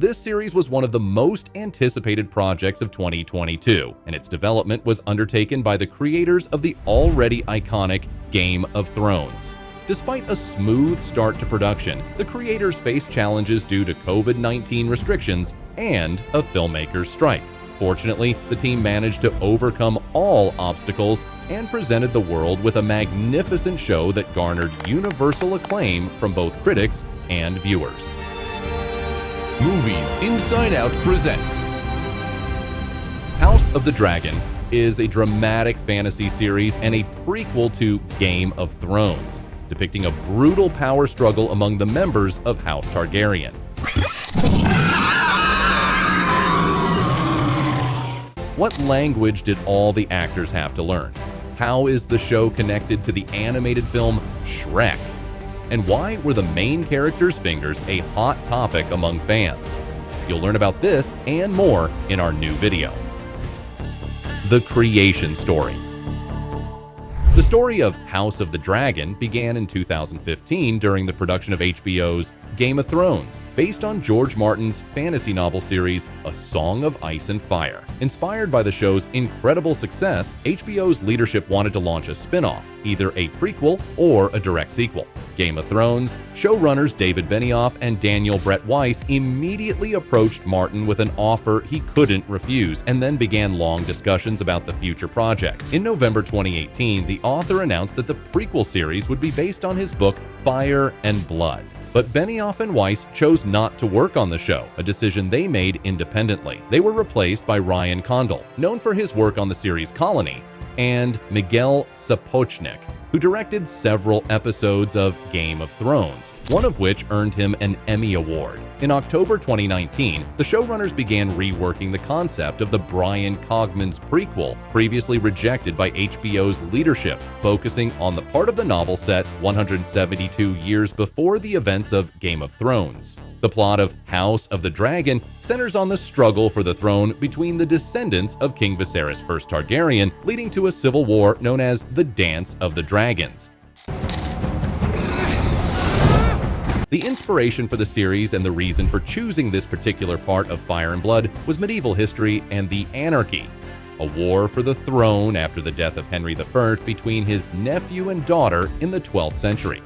This series was one of the most anticipated projects of 2022, and its development was undertaken by the creators of the already iconic Game of Thrones. Despite a smooth start to production, the creators faced challenges due to COVID-19 restrictions and a filmmaker's strike. Fortunately, the team managed to overcome all obstacles and presented the world with a magnificent show that garnered universal acclaim from both critics and viewers. Movies Inside Out presents House of the Dragon is a dramatic fantasy series and a prequel to Game of Thrones, depicting a brutal power struggle among the members of House Targaryen. What language did all the actors have to learn? How is the show connected to the animated film Shrek? And why were the main characters' fingers a hot topic among fans? You'll learn about this and more in our new video. The creation story. The story of House of the Dragon began in 2015 during the production of HBO's Game of Thrones, based on George Martin's fantasy novel series A Song of Ice and Fire. Inspired by the show's incredible success, HBO's leadership wanted to launch a spin-off, either a prequel or a direct sequel. Game of Thrones showrunners David Benioff and Daniel Brett Weiss immediately approached Martin with an offer he couldn't refuse, and then began long discussions about the future project. In November 2018, the author announced that the prequel series would be based on his book Fire and Blood. But Benioff and Weiss chose not to work on the show, a decision they made independently. They were replaced by Ryan Condal, known for his work on the series Colony, and Miguel Sapochnik, who directed several episodes of Game of Thrones, one of which earned him an Emmy Award. In October 2019, the showrunners began reworking the concept of the Brian Cogman's prequel, previously rejected by HBO's leadership, focusing on the part of the novel set 172 years before the events of Game of Thrones. The plot of House of the Dragon centers on the struggle for the throne between the descendants of King Viserys I Targaryen, leading to a civil war known as the Dance of the Dragons. The inspiration for the series and the reason for choosing this particular part of Fire and Blood was medieval history and the Anarchy, a war for the throne after the death of Henry I between his nephew and daughter in the 12th century.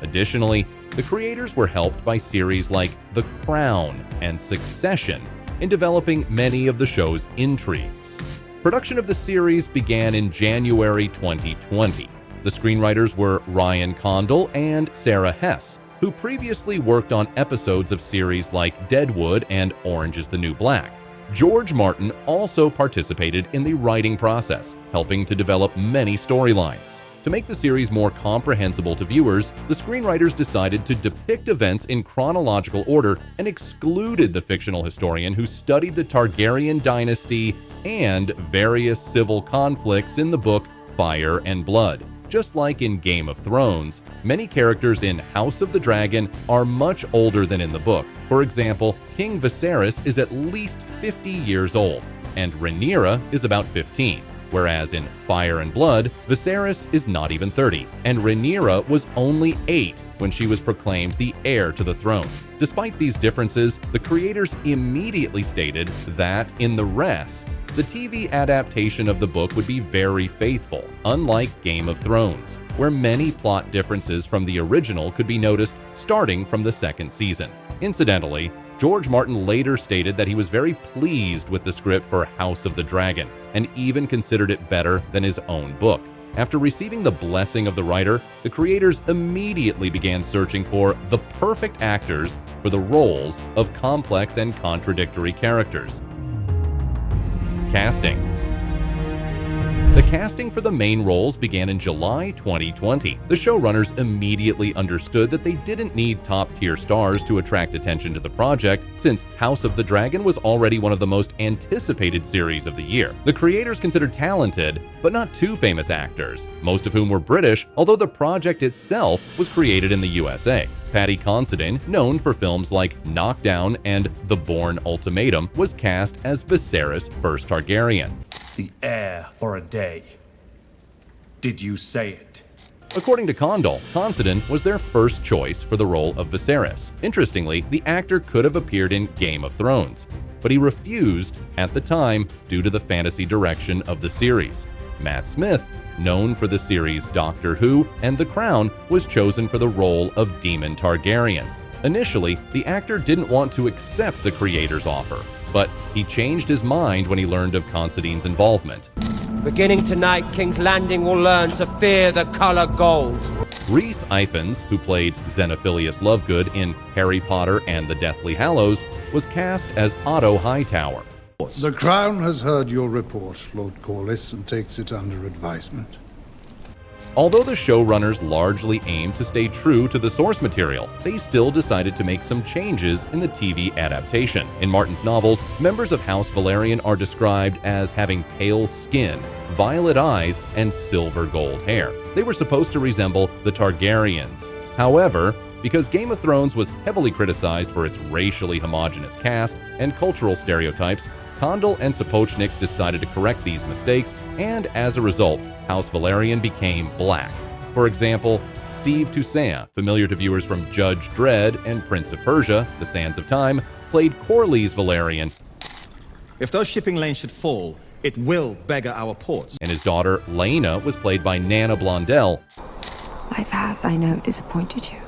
Additionally, the creators were helped by series like The Crown and Succession in developing many of the show's intrigues. Production of the series began in January 2020. The screenwriters were Ryan Condal and Sarah Hess, who previously worked on episodes of series like Deadwood and Orange is the New Black. George Martin also participated in the writing process, helping to develop many storylines. To make the series more comprehensible to viewers, the screenwriters decided to depict events in chronological order and excluded the fictional historian who studied the Targaryen dynasty and various civil conflicts in the book Fire and Blood. Just like in Game of Thrones, many characters in House of the Dragon are much older than in the book. For example, King Viserys is at least 50 years old, and Rhaenyra is about 15. Whereas in Fire and Blood, Viserys is not even 30, and Rhaenyra was only 8 when she was proclaimed the heir to the throne. Despite these differences, the creators immediately stated that in the rest, the TV adaptation of the book would be very faithful, unlike Game of Thrones, where many plot differences from the original could be noticed starting from the second season. Incidentally, George Martin later stated that he was very pleased with the script for House of the Dragon, and even considered it better than his own book. After receiving the blessing of the writer, the creators immediately began searching for the perfect actors for the roles of complex and contradictory characters. Casting. The casting for the main roles began in July 2020. The showrunners immediately understood that they didn't need top-tier stars to attract attention to the project, since House of the Dragon was already one of the most anticipated series of the year. The creators considered talented, but not too famous actors, most of whom were British, although the project itself was created in the USA. Paddy Considine, known for films like Knockdown and The Bourne Ultimatum, was cast as Viserys I Targaryen. The heir for a day. Did you say it? According to Condell, Considine was their first choice for the role of Viserys. Interestingly, the actor could have appeared in Game of Thrones, but he refused at the time due to the fantasy direction of the series. Matt Smith, known for the series Doctor Who and The Crown, was chosen for the role of Daemon Targaryen. Initially, the actor didn't want to accept the creator's offer, but he changed his mind when he learned of Considine's involvement. Beginning tonight, King's Landing will learn to fear the color gold. Rhys Ifans, who played Xenophilius Lovegood in Harry Potter and the Deathly Hallows, was cast as Otto Hightower. The Crown has heard your report, Lord Corlys, and takes it under advisement. Although the showrunners largely aimed to stay true to the source material, they still decided to make some changes in the TV adaptation. In Martin's novels, members of House Targaryen are described as having pale skin, violet eyes, and silver gold hair. They were supposed to resemble the Targaryens. However, because Game of Thrones was heavily criticized for its racially homogenous cast and cultural stereotypes, Condell and Sapochnik decided to correct these mistakes, and as a result, House Targaryen became black. For example, Steve Toussaint, familiar to viewers from Judge Dredd and Prince of Persia: The Sands of Time, played Corlys Velaryon. If those shipping lanes should fall, it will beggar our ports. And his daughter, Laena, was played by Nana Blondell, Life has, I know, disappointed you.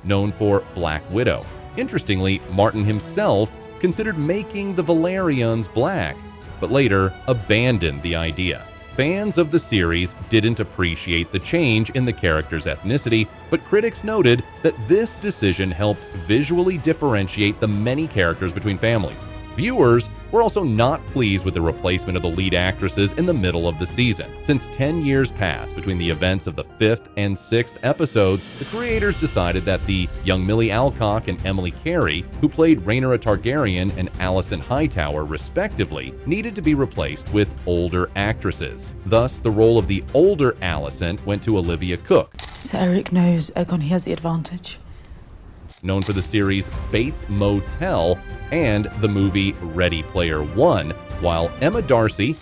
known for Black Widow. Interestingly, Martin himself considered making the Velaryons black, but later abandoned the idea. Fans of the series didn't appreciate the change in the character's ethnicity, but critics noted that this decision helped visually differentiate the many characters between families. Viewers were also not pleased with the replacement of the lead actresses in the middle of the season. Since 10 years passed between the events of the 5th and 6th episodes, the creators decided that the young Millie Alcock and Emily Carey, who played Rhaenyra Targaryen and Alicent Hightower respectively, needed to be replaced with older actresses. Thus, the role of the older Alicent went to Olivia Cooke, So Eric knows Aegon, he has the advantage. known for the series Bates Motel and the movie Ready Player One, while Emma Darcy,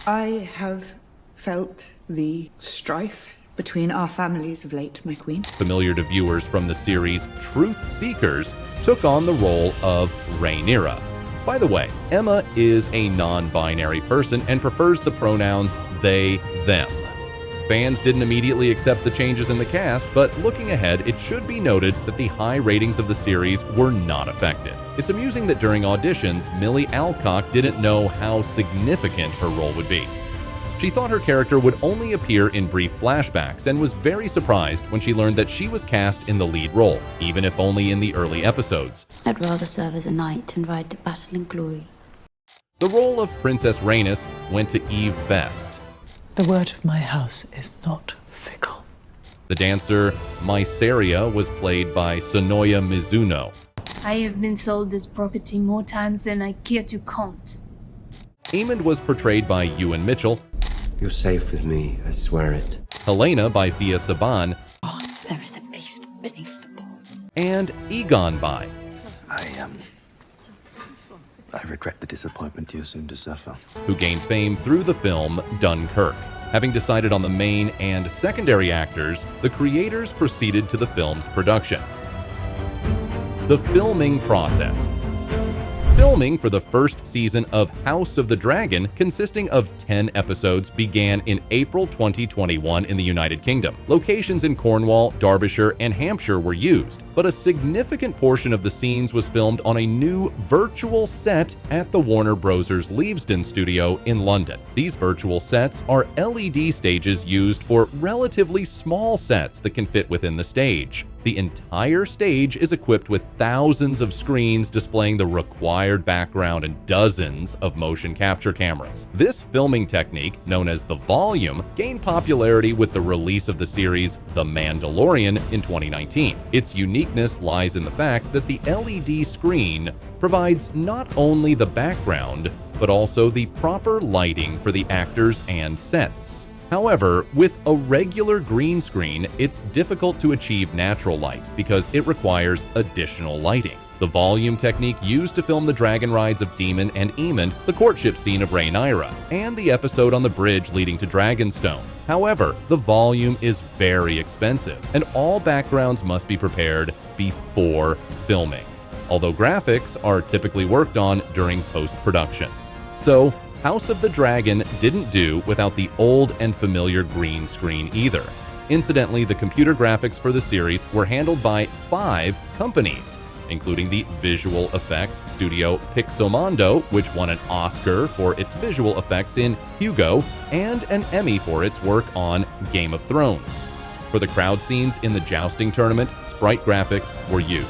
I have felt the strife between our families of late, my queen. familiar to viewers from the series Truth Seekers, took on the role of Rhaenyra. By the way, Emma is a non-binary person and prefers the pronouns they, them. Fans didn't immediately accept the changes in the cast, but looking ahead, it should be noted that the high ratings of the series were not affected. It's amusing that during auditions, Millie Alcock didn't know how significant her role would be. She thought her character would only appear in brief flashbacks and was very surprised when she learned that she was cast in the lead role, even if only in the early episodes. I'd rather serve as a knight and ride to battle in glory. The role of Princess Rhaenys went to Eve Best. The word of my house is not fickle. The dancer Mysaria was played by Sonoya Mizuno. I have been sold as property more times than I care to count. Aemond was portrayed by Ewan Mitchell. You're safe with me, I swear it. Helena by Via Saban, Oh, there is a beast beneath the boards. and Egon by I regret the disappointment you soon to suffer. who gained fame through the film Dunkirk. Having decided on the main and secondary actors, the creators proceeded to the film's production. The filming process. Filming for the first season of House of the Dragon, consisting of 10 episodes, began in April 2021 in the United Kingdom. Locations in Cornwall, Derbyshire, and Hampshire were used, but a significant portion of the scenes was filmed on a new virtual set at the Warner Bros. Leavesden studio in London. These virtual sets are LED stages used for relatively small sets that can fit within the stage. The entire stage is equipped with thousands of screens displaying the required background and dozens of motion capture cameras. This filming technique, known as the volume, gained popularity with the release of the series The Mandalorian in 2019. Its uniqueness lies in the fact that the LED screen provides not only the background, but also the proper lighting for the actors and sets. However, with a regular green screen, it's difficult to achieve natural light because it requires additional lighting. the volume technique used to film the dragon rides of Daemon and Aemon, the courtship scene of Rhaenyra, and the episode on the bridge leading to Dragonstone. However, the volume is very expensive, and all backgrounds must be prepared before filming, although graphics are typically worked on during post-production. So, House of the Dragon didn't do without the old and familiar green screen either. Incidentally, the computer graphics for the series were handled by 5 companies, including the visual effects studio Pixomondo, which won an Oscar for its visual effects in Hugo, and an Emmy for its work on Game of Thrones. For the crowd scenes in the jousting tournament, sprite graphics were used.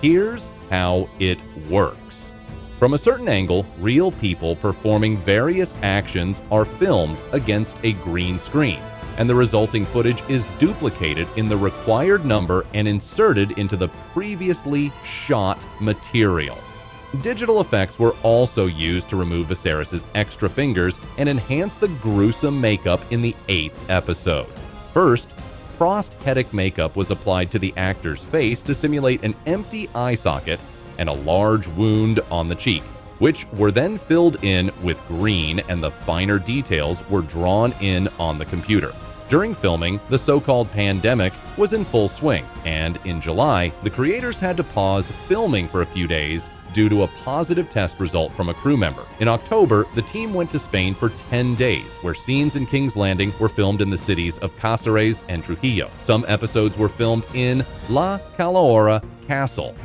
Here's how it works. From a certain angle, real people performing various actions are filmed against a green screen, and the resulting footage is duplicated in the required number and inserted into the previously shot material. Digital effects were also used to remove Viserys' extra fingers and enhance the gruesome makeup in the 8th episode. First, prosthetic makeup was applied to the actor's face to simulate an empty eye socket and a large wound on the cheek, which were then filled in with green, and the finer details were drawn in on the computer. During filming, the so-called pandemic was in full swing, and in July, the creators had to pause filming for a few days due to a positive test result from a crew member. In October, the team went to Spain for 10 days, where scenes in King's Landing were filmed in the cities of Cáceres and Trujillo. Some episodes were filmed in La Calahorra Castle.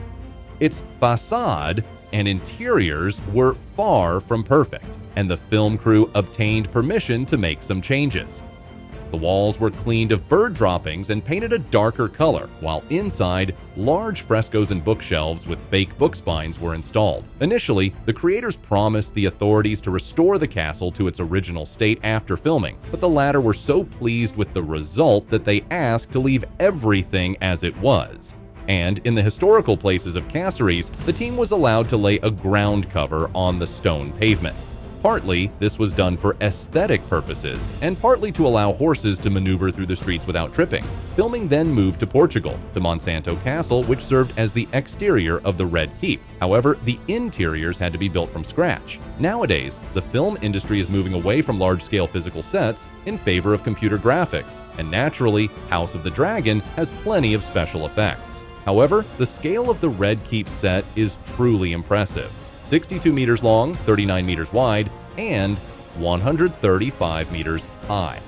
Its facade and interiors were far from perfect, and the film crew obtained permission to make some changes. The walls were cleaned of bird droppings and painted a darker color, while inside, large frescoes and bookshelves with fake book spines were installed. Initially, the creators promised the authorities to restore the castle to its original state after filming, but the latter were so pleased with the result that they asked to leave everything as it was. And in the historical places of Cáceres, the team was allowed to lay a ground cover on the stone pavement. Partly, this was done for aesthetic purposes, and partly to allow horses to maneuver through the streets without tripping. Filming then moved to Portugal, to Monsanto Castle, which served as the exterior of the Red Keep. However, the interiors had to be built from scratch. Nowadays, the film industry is moving away from large-scale physical sets in favor of computer graphics, and naturally, House of the Dragon has plenty of special effects. However, the scale of the Red Keep set is truly impressive. 62 meters long, 39 meters wide, and 135 meters high.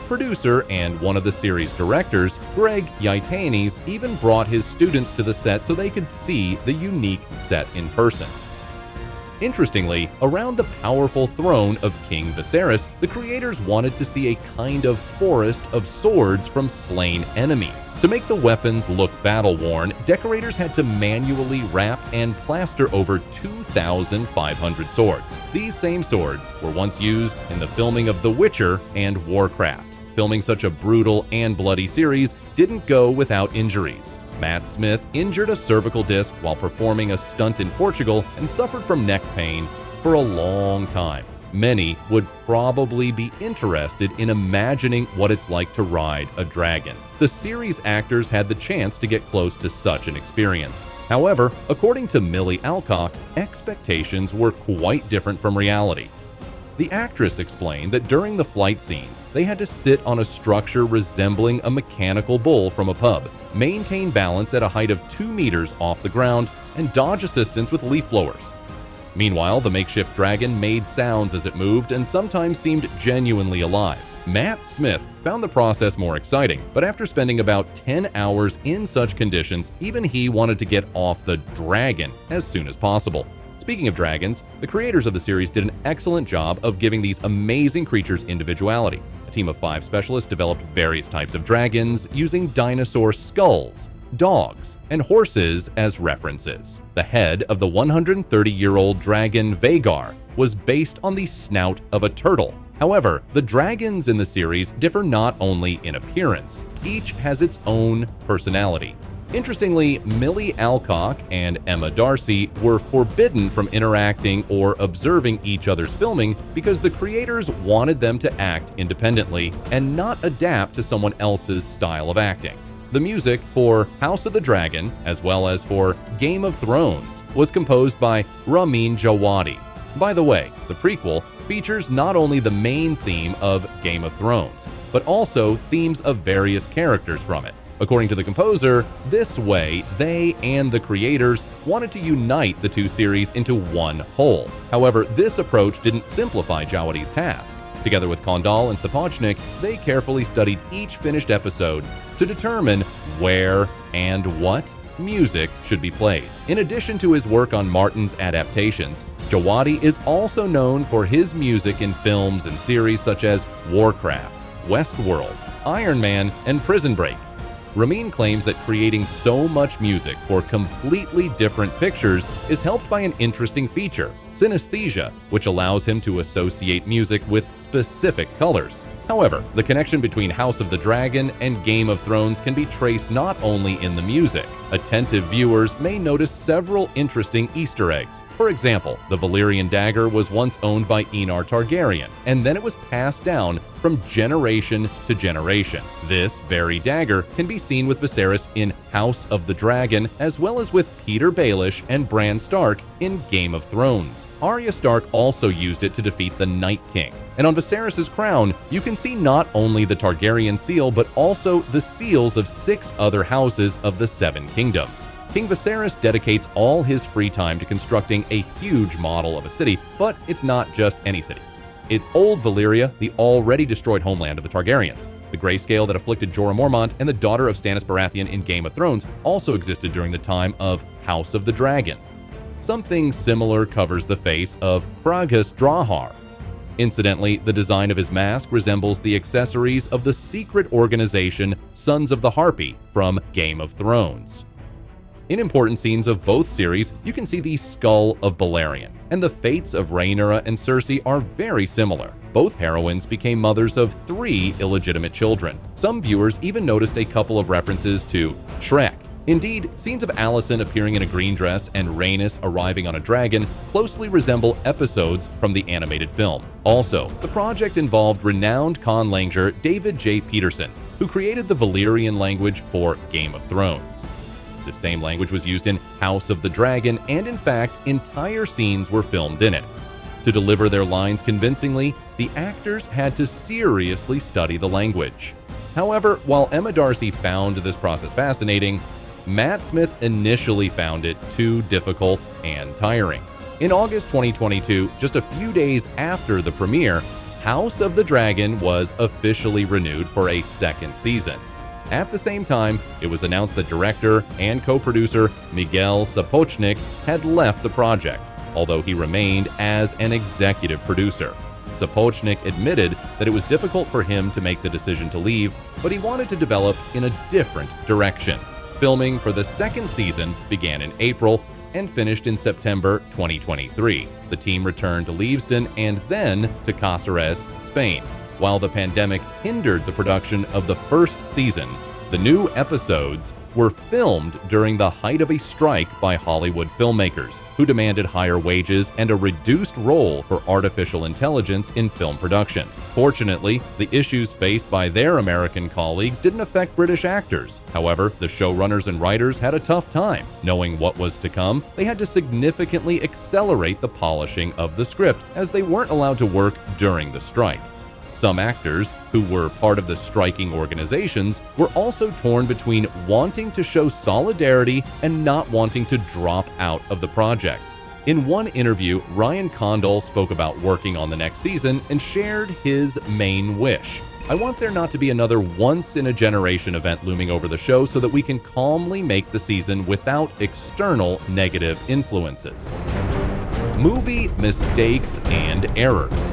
Producer and one of the series directors, Greg Yaitanes, even brought his students to the set so they could see the unique set in person. Interestingly, around the powerful throne of King Viserys, the creators wanted to see a kind of forest of swords from slain enemies. To make the weapons look battle-worn, decorators had to manually wrap and plaster over 2,500 swords. These same swords were once used in the filming of The Witcher and Warcraft. Filming such a brutal and bloody series didn't go without injuries. Matt Smith injured a cervical disc while performing a stunt in Portugal and suffered from neck pain for a long time. Many would probably be interested in imagining what it's like to ride a dragon. The series actors had the chance to get close to such an experience. However, according to Millie Alcock, expectations were quite different from reality. The actress explained that during the flight scenes, they had to sit on a structure resembling a mechanical bull from a pub, maintain balance at a height of 2 meters off the ground, and dodge assistance with leaf blowers. Meanwhile, the makeshift dragon made sounds as it moved and sometimes seemed genuinely alive. Matt Smith found the process more exciting, but after spending about 10 hours in such conditions, even he wanted to get off the dragon as soon as possible. Speaking of dragons, the creators of the series did an excellent job of giving these amazing creatures individuality. A team of 5 specialists developed various types of dragons using dinosaur skulls, dogs, and horses as references. The head of the 130-year-old dragon Vagar was based on the snout of a turtle. However, the dragons in the series differ not only in appearance, each has its own personality. Interestingly, Millie Alcock and Emma Darcy were forbidden from interacting or observing each other's filming because the creators wanted them to act independently and not adapt to someone else's style of acting. The music for House of the Dragon, as well as for Game of Thrones, was composed by Ramin Djawadi. By the way, the prequel features not only the main theme of Game of Thrones, but also themes of various characters from it. According to the composer, this way they and the creators wanted to unite the two series into one whole. However, this approach didn't simplify Djawadi's task. Together with Kondal and Sapochnik, they carefully studied each finished episode to determine where and what music should be played. In addition to his work on Martin's adaptations, Djawadi is also known for his music in films and series such as Warcraft, Westworld, Iron Man, and Prison Break. Ramin claims that creating so much music for completely different pictures is helped by an interesting feature, synesthesia, which allows him to associate music with specific colors. However, the connection between House of the Dragon and Game of Thrones can be traced not only in the music. Attentive viewers may notice several interesting Easter eggs. For example, the Valyrian dagger was once owned by Enar Targaryen, and then it was passed down from generation to generation. This very dagger can be seen with Viserys in House of the Dragon, as well as with Peter Baelish and Bran Stark in Game of Thrones. Arya Stark also used it to defeat the Night King. And on Viserys' crown, you can see not only the Targaryen seal, but also the seals of 6 other houses of the 7 kingdoms. King Viserys dedicates all his free time to constructing a huge model of a city, but it's not just any city. It's Old Valyria, the already destroyed homeland of the Targaryens. The grayscale that afflicted Jorah Mormont and the daughter of Stannis Baratheon in Game of Thrones also existed during the time of House of the Dragon. Something similar covers the face of Kraghus Drahar. Incidentally, the design of his mask resembles the accessories of the secret organization Sons of the Harpy from Game of Thrones. In important scenes of both series, you can see the skull of Balerion, and the fates of Rhaenyra and Cersei are very similar. Both heroines became mothers of 3 illegitimate children. Some viewers even noticed a couple of references to Shrek. Indeed, scenes of Alicent appearing in a green dress and Rhaenys arriving on a dragon closely resemble episodes from the animated film. Also, the project involved renowned conlanger David J. Peterson, who created the Valyrian language for Game of Thrones. The same language was used in House of the Dragon, and in fact, entire scenes were filmed in it. To deliver their lines convincingly, the actors had to seriously study the language. However, while Emma Darcy found this process fascinating, Matt Smith initially found it too difficult and tiring. In August 2022, just a few days after the premiere, House of the Dragon was officially renewed for a 2nd season. At the same time, it was announced that director and co-producer Miguel Sapochnik had left the project, although he remained as an executive producer. Sapochnik admitted that it was difficult for him to make the decision to leave, but he wanted to develop in a different direction. Filming for the 2nd season began in April and finished in September 2023. The team returned to Leavesden and then to Cáceres, Spain. While the pandemic hindered the production of the 1st season, the new episodes were filmed during the height of a strike by Hollywood filmmakers, who demanded higher wages and a reduced role for artificial intelligence in film production. Fortunately, the issues faced by their American colleagues didn't affect British actors. However, the showrunners and writers had a tough time. Knowing what was to come, they had to significantly accelerate the polishing of the script, as they weren't allowed to work during the strike. Some actors, who were part of the striking organizations, were also torn between wanting to show solidarity and not wanting to drop out of the project. In one interview, Ryan Condal spoke about working on the next season and shared his main wish. "I want there not to be another once-in-a-generation event looming over the show so that we can calmly make the season without external negative influences." Movie mistakes and errors.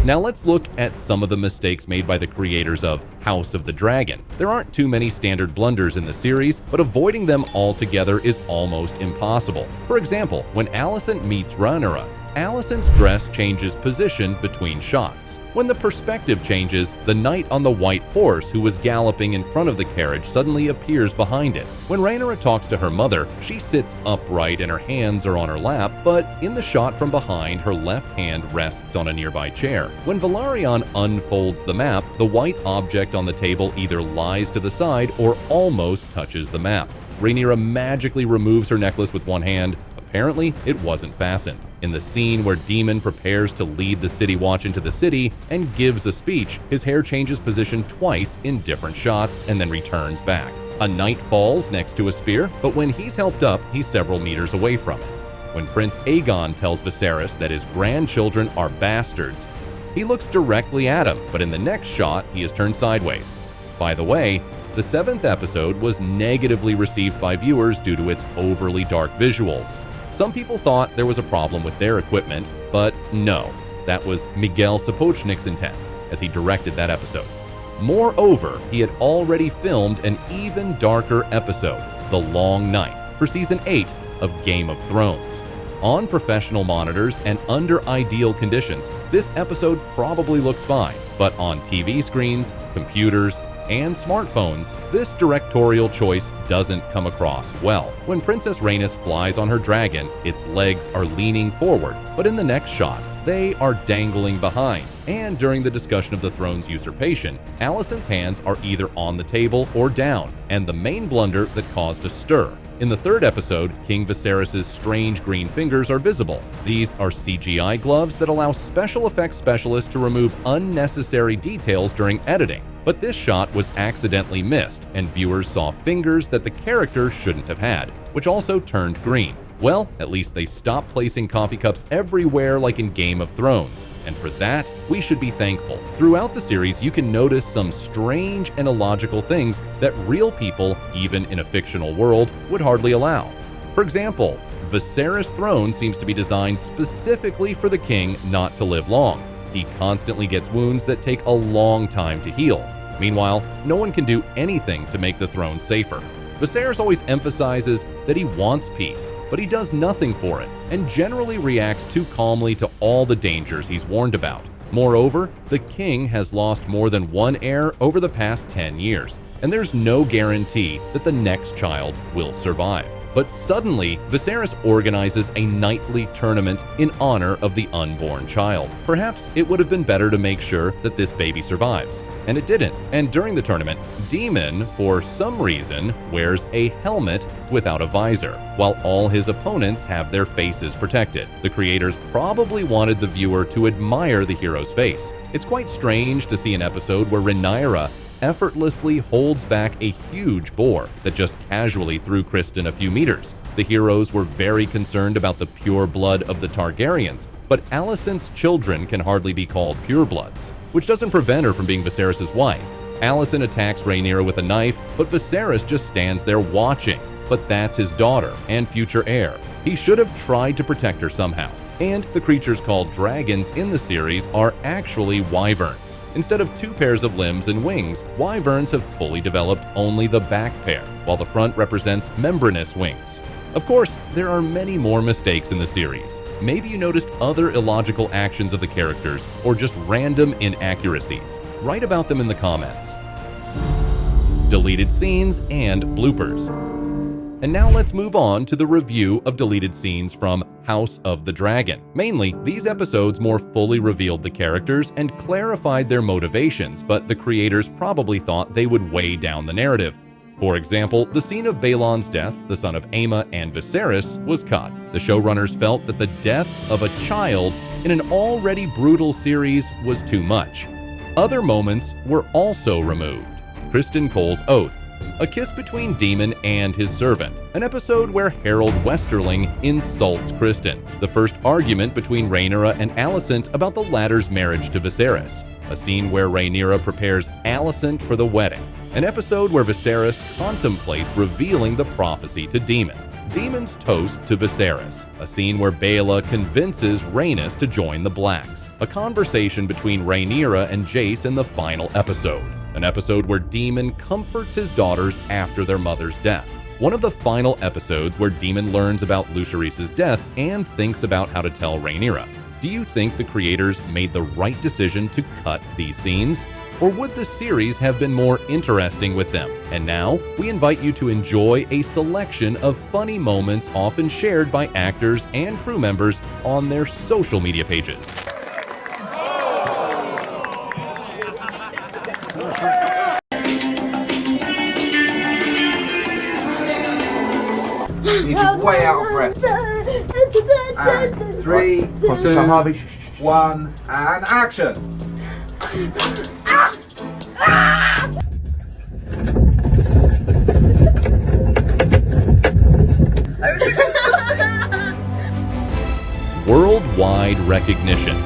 Now let's look at some of the mistakes made by the creators of House of the Dragon. There aren't too many standard blunders in the series, but avoiding them altogether is almost impossible. For example, when Alicent meets Rhaenyra, Alicent's dress changes position between shots. When the perspective changes, the knight on the white horse who was galloping in front of the carriage suddenly appears behind it. When Rhaenyra talks to her mother, she sits upright and her hands are on her lap, but in the shot from behind, her left hand rests on a nearby chair. When Velaryon unfolds the map, the white object on the table either lies to the side or almost touches the map. Rhaenyra magically removes her necklace with one hand. Apparently, it wasn't fastened. In the scene where Daemon prepares to lead the City Watch into the city and gives a speech, his hair changes position twice in different shots and then returns back. A knight falls next to a spear, but when he's helped up, he's several meters away from it. When Prince Aegon tells Viserys that his grandchildren are bastards, he looks directly at him, but in the next shot, he is turned sideways. By the way, the 7th episode was negatively received by viewers due to its overly dark visuals. Some people thought there was a problem with their equipment, but no, that was Miguel Sapochnik's intent as he directed that episode. Moreover, he had already filmed an even darker episode, The Long Night, for Season 8 of Game of Thrones. On professional monitors and under ideal conditions, this episode probably looks fine, but on TV screens, computers, and smartphones, this directorial choice doesn't come across well. When Princess Rhaenys flies on her dragon, its legs are leaning forward, but in the next shot, they are dangling behind. And during the discussion of the throne's usurpation, Alicent's hands are either on the table or down, and the main blunder that caused a stir. In the 3rd episode, King Viserys' strange green fingers are visible. These are CGI gloves that allow special effects specialists to remove unnecessary details during editing. But this shot was accidentally missed, and viewers saw fingers that the character shouldn't have had, which also turned green. Well, at least they stopped placing coffee cups everywhere like in Game of Thrones, and for that, we should be thankful. Throughout the series, you can notice some strange and illogical things that real people, even in a fictional world, would hardly allow. For example, Viserys' throne seems to be designed specifically for the king not to live long. He constantly gets wounds that take a long time to heal. Meanwhile, no one can do anything to make the throne safer. Viserys always emphasizes that he wants peace, but he does nothing for it, and generally reacts too calmly to all the dangers he's warned about. Moreover, the king has lost more than one heir over the past 10 years, and there's no guarantee that the next child will survive. But suddenly, Viserys organizes a nightly tournament in honor of the unborn child. Perhaps it would have been better to make sure that this baby survives, and it didn't. And during the tournament, Daemon, for some reason, wears a helmet without a visor, while all his opponents have their faces protected. The creators probably wanted the viewer to admire the hero's face. It's quite strange to see an episode where Rhaenyra effortlessly holds back a huge boar that just casually threw Criston a few meters. The heroes were very concerned about the pure blood of the Targaryens, but Alicent's children can hardly be called purebloods, which doesn't prevent her from being Viserys' wife. Alicent attacks Rhaenyra with a knife, but Viserys just stands there watching. But that's his daughter and future heir. He should have tried to protect her somehow. And the creatures called dragons in the series are actually wyverns. Instead of 2 pairs of limbs and wings, wyverns have fully developed only the back pair, while the front represents membranous wings. Of course, there are many more mistakes in the series. Maybe you noticed other illogical actions of the characters, or just random inaccuracies. Write about them in the comments. Deleted scenes and bloopers. And now let's move on to the review of deleted scenes from House of the Dragon. Mainly, these episodes more fully revealed the characters and clarified their motivations, but the creators probably thought they would weigh down the narrative. For example, the scene of Balon's death, the son of Aemma and Viserys, was cut. The showrunners felt that the death of a child in an already brutal series was too much. Other moments were also removed. Criston Cole's oath, a kiss between Daemon and his servant, an episode where Harold Westerling insults Criston, the first argument between Rhaenyra and Alicent about the latter's marriage to Viserys, a scene where Rhaenyra prepares Alicent for the wedding, an episode where Viserys contemplates revealing the prophecy to Daemon, Daemon's toast to Viserys, a scene where Baela convinces Rhaenys to join the Blacks, a conversation between Rhaenyra and Jace in the final episode, an episode where Daemon comforts his daughters after their mother's death, one of the final episodes where Daemon learns about Lucerys's death and thinks about how to tell Rhaenyra. Do you think the creators made the right decision to cut these scenes? Or would the series have been more interesting with them? And now, we invite you to enjoy a selection of funny moments often shared by actors and crew members on their social media pages. You're way out of breath. And 3, 2, 1, and action! Worldwide recognition.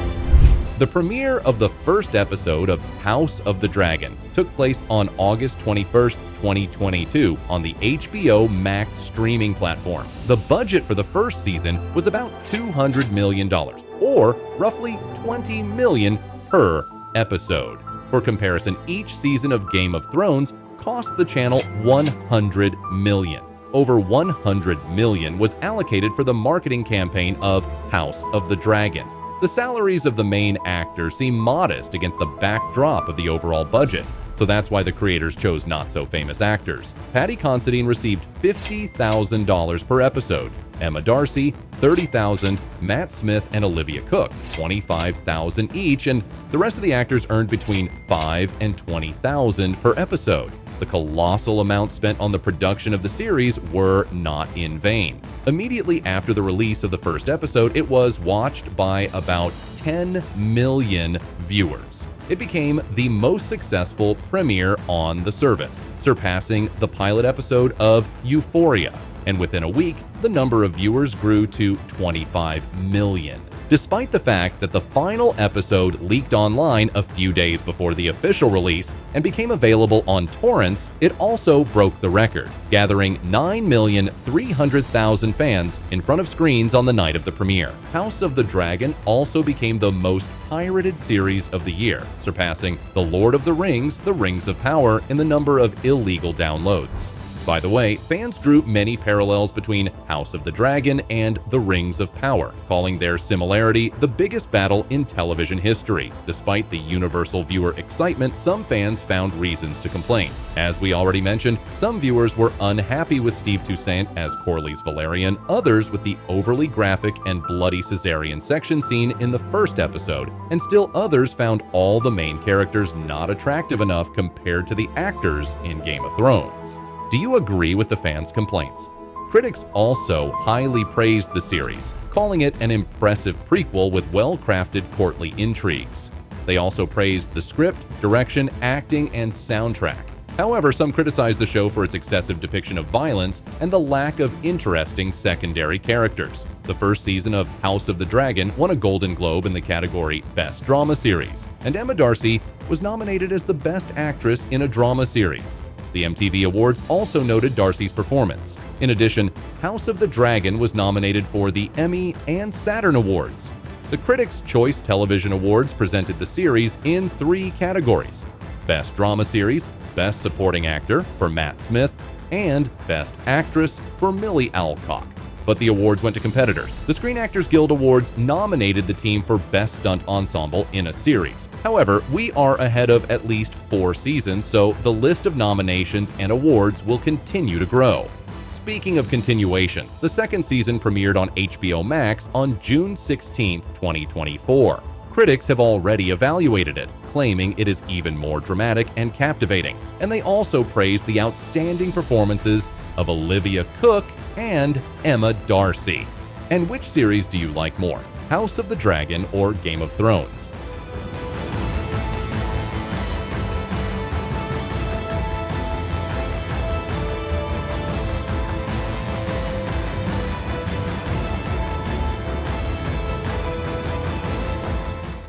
The premiere of the first episode of House of the Dragon took place on August 21st, 2022 on the HBO Max streaming platform. The budget for the first season was about $200 million, or roughly $20 million per episode. For comparison, each season of Game of Thrones cost the channel $100 million. Over $100 million was allocated for the marketing campaign of House of the Dragon. The salaries of the main actors seem modest against the backdrop of the overall budget, so that's why the creators chose not-so-famous actors. Paddy Considine received $50,000 per episode, Emma Darcy $30,000, Matt Smith and Olivia Cook $25,000 each, and the rest of the actors earned between $5,000 and $20,000 per episode. The colossal amounts spent on the production of the series were not in vain. Immediately after the release of the first episode, it was watched by about 10 million viewers. It became the most successful premiere on the service, surpassing the pilot episode of Euphoria, and within a week, the number of viewers grew to 25 million. Despite the fact that the final episode leaked online a few days before the official release and became available on torrents, it also broke the record, gathering 9,300,000 fans in front of screens on the night of the premiere. House of the Dragon also became the most pirated series of the year, surpassing The Lord of the Rings of Power in the number of illegal downloads. By the way, fans drew many parallels between House of the Dragon and The Rings of Power, calling their similarity the biggest battle in television history. Despite the universal viewer excitement, some fans found reasons to complain. As we already mentioned, some viewers were unhappy with Steve Toussaint as Corlys Velaryon, others with the overly graphic and bloody cesarean section scene in the first episode, and still others found all the main characters not attractive enough compared to the actors in Game of Thrones. Do you agree with the fans' complaints? Critics also highly praised the series, calling it an impressive prequel with well-crafted courtly intrigues. They also praised the script, direction, acting, and soundtrack. However, some criticized the show for its excessive depiction of violence and the lack of interesting secondary characters. The first season of House of the Dragon won a Golden Globe in the category Best Drama Series, and Emma Darcy was nominated as the Best Actress in a Drama Series. The MTV Awards also noted Darcy's performance. In addition, House of the Dragon was nominated for the Emmy and Saturn Awards. The Critics' Choice Television Awards presented the series in 3 categories: Best Drama Series, Best Supporting Actor for Matt Smith, and Best Actress for Millie Alcock. But the awards went to competitors. The Screen Actors Guild Awards nominated the team for Best Stunt Ensemble in a series. However, we are ahead of at least 4 seasons, so the list of nominations and awards will continue to grow. Speaking of continuation, the second season premiered on HBO Max on June 16, 2024. Critics have already evaluated it, claiming it is even more dramatic and captivating, and they also praised the outstanding performances of Olivia Cook and Emma Darcy. And which series do you like more, House of the Dragon or Game of Thrones?